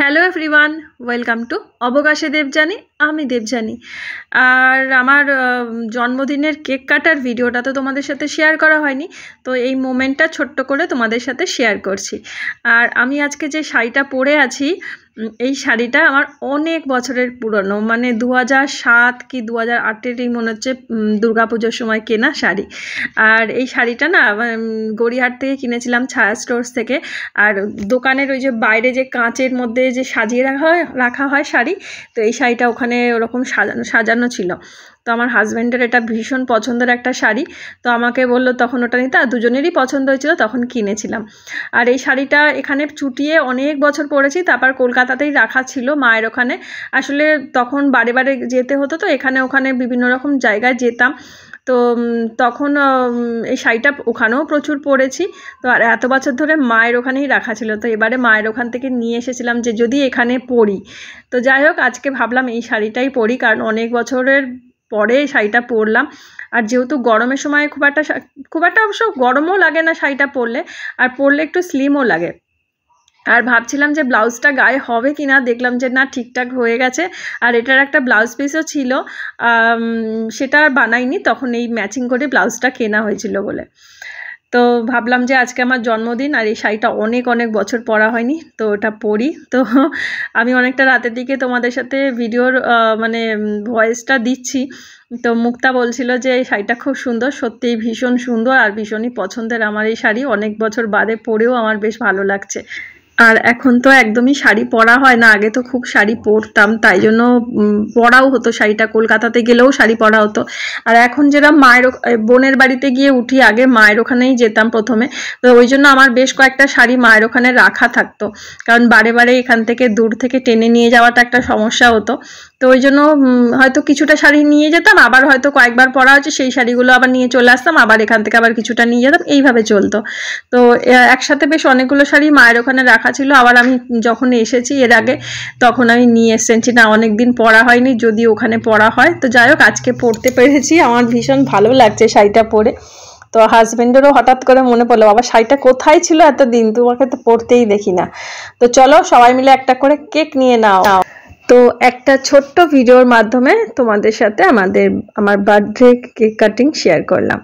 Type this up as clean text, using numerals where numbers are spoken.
Hello everyone, welcome to অবকাশে দেবযানী। আমি দেবযানী। আর আমার জন্মদিনের কেক কাটার ভিডিওটা তো তোমাদের সাথে শেয়ার করা হয়নি, তো এই মোমেন্টটা ছোট্ট করে তোমাদের সাথে শেয়ার করছি। আর আমি আজকে যে শাড়িটা পরে আছি, এই শাড়িটা আমার অনেক বছরের পুরনো, মানে 2007 কি 2008-এরই মনে হচ্ছে দুর্গাপুজোর সময় কেনা শাড়ি। আর এই শাড়িটা না গড়িয়াহাট থেকে কিনেছিলাম, ছায়া স্টোর্স থেকে। আর দোকানের ওই যে বাইরে যে কাঁচের মধ্যে যে সাজিয়ে রাখা হয় শাড়ি, তো এই শাড়িটা ওখানে ওরকম সাজানো ছিল। তো আমার হাজব্যান্ডের এটা ভীষণ পছন্দের একটা শাড়ি, তো আমাকে বললো তখন ওটা নিতে, আর দুজনেরই পছন্দ হয়েছিল, তখন কিনেছিলাম। আর এই শাড়িটা এখানে চুটিয়ে অনেক বছর পরেছি, তারপর কলকাতাতেই রাখা ছিল মায়ের ওখানে। আসলে তখন বারে বারে যেতে হতো, তো এখানে ওখানে বিভিন্ন রকম জায়গায় যেতাম, তো তখন এই শাড়িটা ওখানেও প্রচুর পরেছি। তো আর এত বছর ধরে মায়ের ওখানেই রাখা ছিল, তো এবারে মায়ের ওখান থেকে নিয়ে এসেছিলাম যে যদি এখানে পরি। তো যাই হোক, আজকে ভাবলাম এই শাড়িটাই পরি, কারণ অনেক বছরের পরে এই শাড়িটা পরলাম। আর যেহেতু গরমের সময় খুব একটা অবশ্য গরমও লাগে না শাড়িটা পরলে, আর পরলে একটু স্লিমও লাগে। আর ভাবছিলাম যে ব্লাউজটা গায়ে হবে কি না, দেখলাম যে না, ঠিকঠাক হয়ে গেছে। আর এটার একটা ব্লাউজ পিসও ছিল, সেটা আর বানাইনি, তখন এই ম্যাচিং করে ব্লাউজটা কেনা হয়েছিল বলে। তো ভাবলাম যে আজকে আমার জন্মদিন, আর এই শাড়িটা অনেক বছর পরা হয়নি, তো ওটা পরি। তো আমি অনেকটা রাতের দিকে তোমাদের সাথে ভিডিওর মানে ভয়েসটা দিচ্ছি। তো মুক্তা বলছিল যে এই শাড়িটা খুব সুন্দর, সত্যিই ভীষণ সুন্দর আর ভীষণই পছন্দের আমার এই শাড়ি। অনেক বছর বাদে পরেও আমার বেশ ভালো লাগছে। আর এখন তো একদমই শাড়ি পরা হয় না, আগে তো খুব শাড়ি পরতাম, তাই জন্য পরাও হতো শাড়িটা, কলকাতাতে গেলেও শাড়ি পরা হতো। আর এখন যেরকম মায়ের বোনের বাড়িতে গিয়ে উঠি, আগে মায়ের ওখানেই যেতাম প্রথমে, তো ওই জন্য আমার বেশ কয়েকটা শাড়ি মায়ের ওখানে রাখা থাকতো, কারণ বারে বারে এখান থেকে দূর থেকে টেনে নিয়ে যাওয়াটা একটা সমস্যা হতো। তো ওই জন্য হয়তো কিছুটা শাড়ি নিয়ে যেতাম, আবার হয়তো কয়েকবার পরা হচ্ছে সেই শাড়িগুলো আবার নিয়ে চলে আসতাম, আবার এখান থেকে আবার কিছুটা নিয়ে যেতাম, এইভাবে চলতো। তো একসাথে বেশ অনেকগুলো শাড়ি মায়ের ওখানে রাখা ছিল। আবার আমি যখন এসেছি এর আগে, তখন আমি নিয়ে এসেছি, না অনেকদিন পরা হয়নি, যদি ওখানে পরা হয়। তো যাই হোক, আজকে পরতে পেরেছি, আমার ভীষণ ভালো লাগছে শাড়িটা পরে। তো হাজব্যান্ডেরও হঠাৎ করে মনে পড়লো, বাবা শাড়িটা কোথায় ছিল এতদিন, তোমাকে তো পরতেই দেখি না। তো চলো সবাই মিলে একটা করে কেক নিয়ে নাও। তো একটা ছোট্ট ভিডিওর মাধ্যমে তোমাদের সাথে আমার বার্থডে কেক কাটিং শেয়ার করলাম।